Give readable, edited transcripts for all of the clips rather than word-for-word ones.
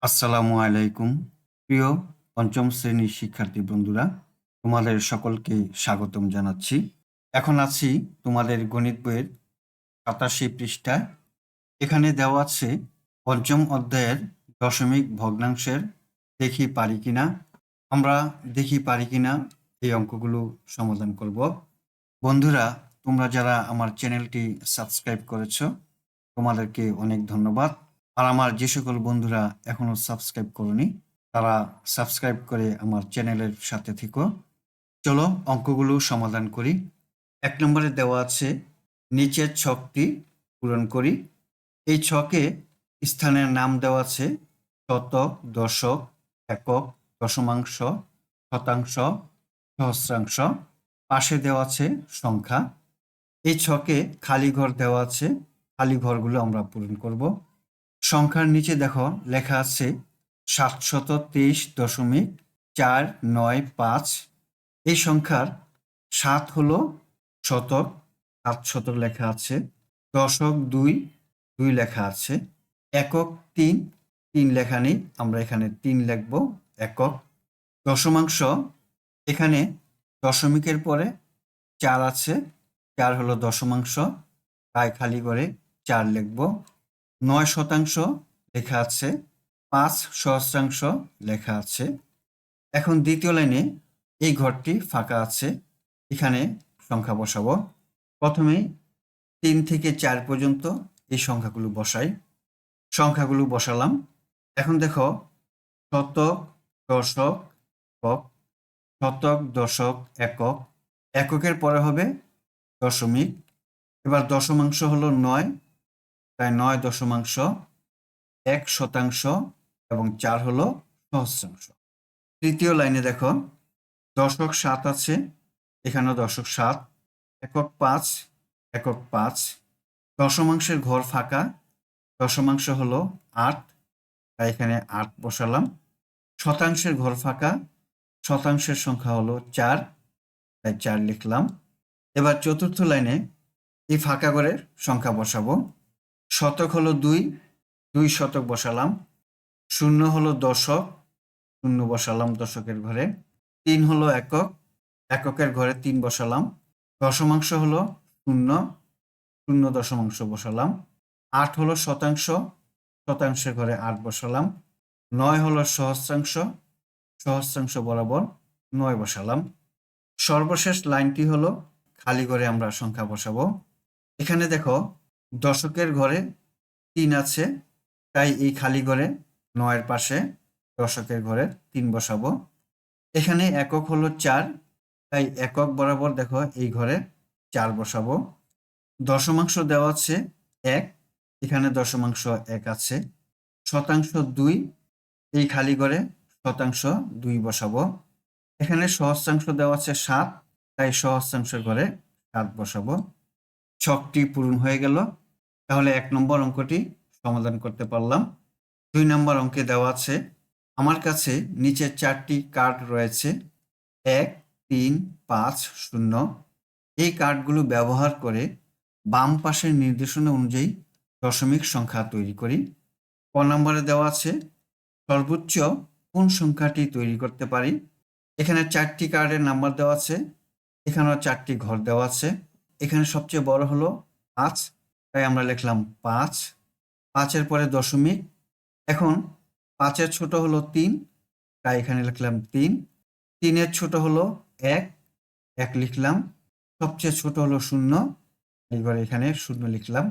আসসালামু আলাইকুম। প্রিয় পঞ্চম শ্রেণীর শিক্ষার্থী বন্ধুরা, তোমাদের সকলকে স্বাগতম জানাচ্ছি। এখন আছি তোমাদের গণিত বইয়ের ৮৭ পৃষ্ঠায়। এখানে দেওয়া আছে পঞ্চম অধ্যায়ের দশমিক ভগ্নাংশের দেখি পারি কিনা। আমরা দেখি পারি কিনা এই অঙ্কগুলো সমাধান করব। বন্ধুরা, তোমরা যারা আমার চ্যানেলটি সাবস্ক্রাইব করেছো, তোমাদেরকে অনেক ধন্যবাদ। আর আমার যে সকল বন্ধুরা এখনো সাবস্ক্রাইব করোনি, তারা সাবস্ক্রাইব করে আমার চ্যানেলের সাথে থেকো। চলো অঙ্কগুলো সমাধান করি। ১ নম্বরে দেওয়া আছে নিচের ছকটি পূরণ করি। এই ছকে স্থানের নাম দেওয়া আছে শতক, দশক, একক, দশমাংশ, শতাংশ, সহস্রাংশ। পাশে দেওয়া আছে সংখ্যা। এই ছকে খালি ঘর দেওয়া আছে, খালি ঘরগুলো আমরা পূরণ করব। সংখ্যার নিচে দেখো লেখা আছে ৭২৩.৪৯৫। এই সংখ্যার ৭ হলো শতক, ৭ শতক লেখা আছে। দশক ২, ২ লেখা আছে। একক ৩, ৩ লেখা নেই, আমরা এখানে ৩ লিখব একক। দশমাংশ, এখানে দশমিকের পরে ৪ আছে, ৪ হলো দশমাংশ, তাই খালি করে ৪ লিখব। ৯ শতাংশ লেখা আছে, ৫ সহস্রাংশ লেখা আছে। এখন দ্বিতীয় লাইনে এই ঘরটি ফাঁকা আছে, এখানে সংখ্যা বসাবো। প্রথমে ৩ থেকে ৪ পর্যন্ত এই সংখ্যাগুলো বসাই। সংখ্যাগুলো বসালাম। এখন দেখো শতক, দশক, একক, শতক, দশক, একক, এককের পরে হবে দশমিক। এবার দশমাংশ হলো ৯, তাই ৯ দশমাংশ, ১ শতাংশ এবং ৪ হলো সহস্রাংশ। তৃতীয় লাইনে দেখো দশক ৭ আছে, এখানেও দশক ৭, একক ৫, একক ৫, দশমাংশের ঘর ফাঁকা, দশমাংশ হলো ৮, তাই এখানে ৮ বসালাম। শতাংশের ঘর ফাঁকা, শতাংশের সংখ্যা হলো ৪, তাই ৪ লিখলাম। এবার চতুর্থ লাইনে এই ফাঁকা ঘরের সংখ্যা বসাবো। শতক হলো ২, ২ শতক বসালাম। শূন্য হলো দশক, শূন্য বসালাম দশকের ঘরে। ৩ হলো একক, এককের ঘরে ৩ বসালাম। দশমাংশ হলো ০, ০ দশমাংশ বসালাম। ৮ হলো শতাংশ, শতাংশের ঘরে ৮ বসালাম। ৯ হলো সহস্রাংশ, সহস্রাংশ বরাবর ৯ বসালাম। সর্বশেষ লাইনটি হলো খালি ঘরে আমরা সংখ্যা বসাবো। এখানে দেখো দশকের ঘরে ৩ আছে, তাই এই খালি ঘরে ৯ এর পাশে দশকের ঘরে ৩ বসাবো। এখানে একক হলো ৪, তাই একক বরাবর দেখো এই ঘরে ৪ বসাবো। দশমাংশ দেওয়া আছে ১, এখানে দশমাংশ ১ আছে। শতাংশ ২, এই খালি ঘরে শতাংশ ২ বসাবো। এখানে সহস্রাংশ দেওয়া আছে ৭, তাই সহস্রাংশের ঘরে ৭ বসাবো। ছকটি পূরণ হয়ে গেল। তাহলে ১ নম্বর অঙ্কটি সমাধান করতে পারলাম। ২ নম্বর অঙ্কে দেওয়া আছে আমার কাছে নিচের ৪টি কার্ড রয়েছে ১, ৩, ৫, ০। এই কার্ডগুলো ব্যবহার করে বাম পাশের নির্দেশনা অনুযায়ী দশমিক সংখ্যা তৈরি করি। ক নম্বরে দেওয়া আছে সর্বোচ্চ কোন সংখ্যাটি তৈরি করতে পারি। এখানে ৪টি কার্ডের নাম্বার দেওয়া আছে, এখানেও ৪টি ঘর দেওয়া আছে। এখানে সবচেয়ে বড় হলো ৫, তাই আমরা লিখলাম ৫। ৫-এর পরে দশমিক। এখন ৫-এর ছোট হলো ৩, তাই এখানে লিখলাম ৩। ৩-এর ছোট হলো ১, ১ লিখলাম। সবচেয়ে ছোট হলো ০, এবার এখানে ০ লিখলাম।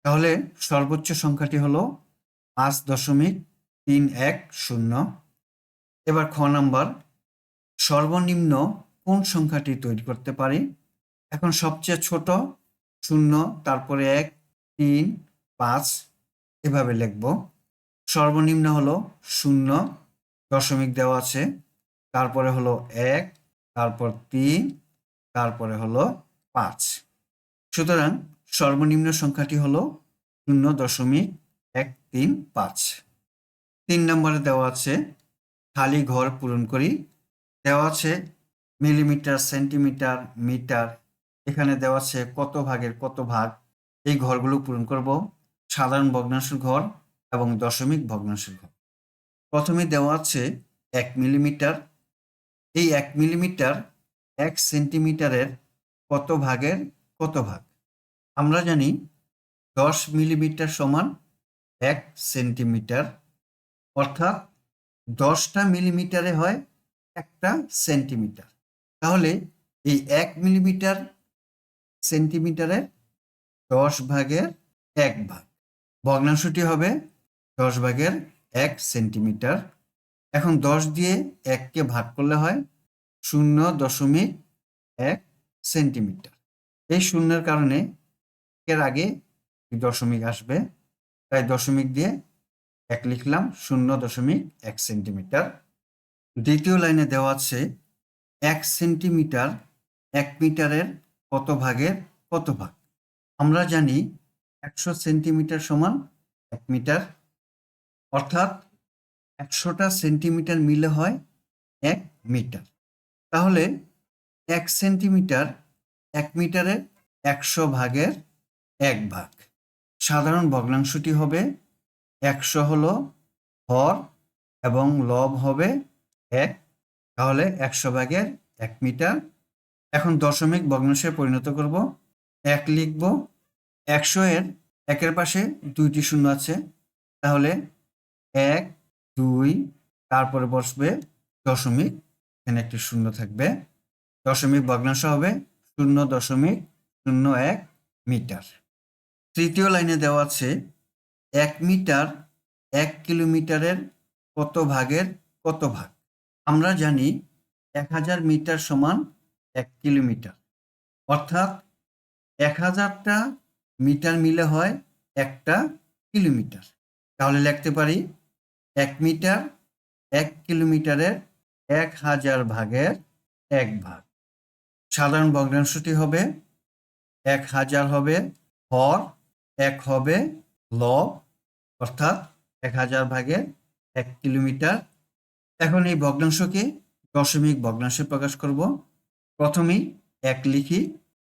তাহলে সর্বোচ্চ সংখ্যাটি হলো ৫.৩১০। এবার খ নাম্বার সর্বনিম্ন কোন সংখ্যাটি তৈরি করতে পারি। এখন সবচেয়ে ছোট ০, তারপরে ১, ৩, ৫ এভাবে লিখব। সর্বনিম্ন হলো ০, দশমিক দেওয়া আছে, তারপরে হলো ১, তারপর ৩, তারপরে হলো ৫। সুতরাং সর্বনিম্ন সংখ্যাটি হলো ০.১৩৫। ৩ নম্বরে দেওয়া আছে খালি ঘর পূরণ করি। দেওয়া আছে মিলিমিটার, সেন্টিমিটার, মিটার। এখানে দেওয়া আছে কত ভাগের কত ভাগ। এই ঘরগুলো পূরণ করব। সাধারণ ভগ্নাংশের ঘর এবং দশমিক ভগ্নাংশের ঘর। প্রথমে দেওয়া আছে 1 মিলিমিটার। এই 1 মিলিমিটার 1 সেন্টিমিটারের কত ভাগের কত ভাগ? আমরা জানি 10 মিলিমিটার সমান 1 সেন্টিমিটার, অর্থাৎ 10টা মিলিমিটারে হয় 1টা সেন্টিমিটার। তাহলে এই 1 মিলিমিটার সেন্টিমিটারের 10 ভাগের 1 ভাগ। ভগ্নাংশটি হবে 10 ভাগের 1 সেন্টিমিটার। এখন 10 দিয়ে 1 কে ভাগ করলে হয় 0.1 সেন্টিমিটার। এই শূন্যের কারণে এর আগে দশমিক আসবে, তাই দশমিক দিয়ে 1 লিখলাম, 0.1 সেন্টিমিটার। দ্বিতীয় লাইনে দেওয়া আছে 1 সেন্টিমিটার 1 মিটারের কত ভাগের কত ভাগ? আমরা জানি 100 সেন্টিমিটার সমান 1 মিটার, অর্থাৎ 100টা সেন্টিমিটার মিলে হয় 1 মিটার। তাহলে 1 সেন্টিমিটার 1 মিটারের 100 ভাগের 1 ভাগ। সাধারণ ভগ্নাংশটি হবে 100 হলো হর এবং লব হবে 1, তাহলে 100 ভাগের 1 মিটার। এখন দশমিক ভগ্নাংশে পরিণত করব। 1 লিখব, 100 এর 1 পাশে 2টি শূন্য আছে, তাহলে 1, 2, তারপরে বসবে দশমিক, এখানে একটি শূন্য থাকবে। দশমিক ভগ্নাংশ হবে 0.01 মিটার। তৃতীয় লাইনে দেওয়া আছে 1 মিটার 1 কিলোমিটারের কত ভাগের কত ভাগ? আমরা জানি 1000 মিটার সমান 1 কিলোমিটার, অর্থাৎ 1000টা মিটার মিলে হয় 1টা কিলোমিটার। তাহলে লিখতে পারি 1 মিটার 1 কিলোমিটারের 1000 ভাগের 1 ভাগ। সাধারণ ভগ্নাংশটি হবে 1000 হবে হর, 1 হবে লব, অর্থাৎ 1000 ভাগের 1 কিলোমিটার। এখন এই ভগ্নাংশকে দশমিক ভগ্নাংশে প্রকাশ করব। প্রথমেই 1 লিখি।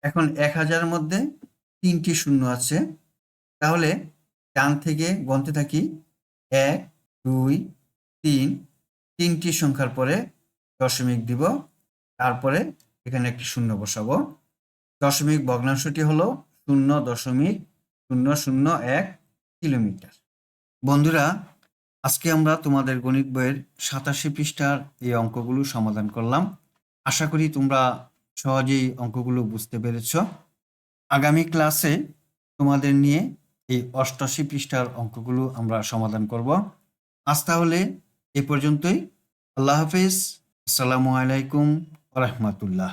এখন 1000 এর মধ্যে 3টি শূন্য আছে, তাহলে ডান থেকে গুনতে থাকি 1, 2, 3, 3টি সংখ্যার পরে দশমিক দিব, তারপরে এখানে একটি শূন্য বসাবো। দশমিক ভগ্নাংশটি হলো 0.001 কিলোমিটার। বন্ধুরা, আজকে আমরা তোমাদের গণিত বইয়ের 87 পৃষ্ঠার এই অঙ্কগুলো সমাধান করলাম। আশা করি তোমরা সহজেই অঙ্কগুলো বুঝতে পেরেছ। আগামী ক্লাসে তোমাদের নিয়ে এই 88 পৃষ্ঠার অঙ্কগুলো আমরা সমাধান করব। আজ তাহলে এ পর্যন্তই। আল্লাহ হাফিজ। আসসালামু আলাইকুম ওয়া রাহমাতুল্লাহ।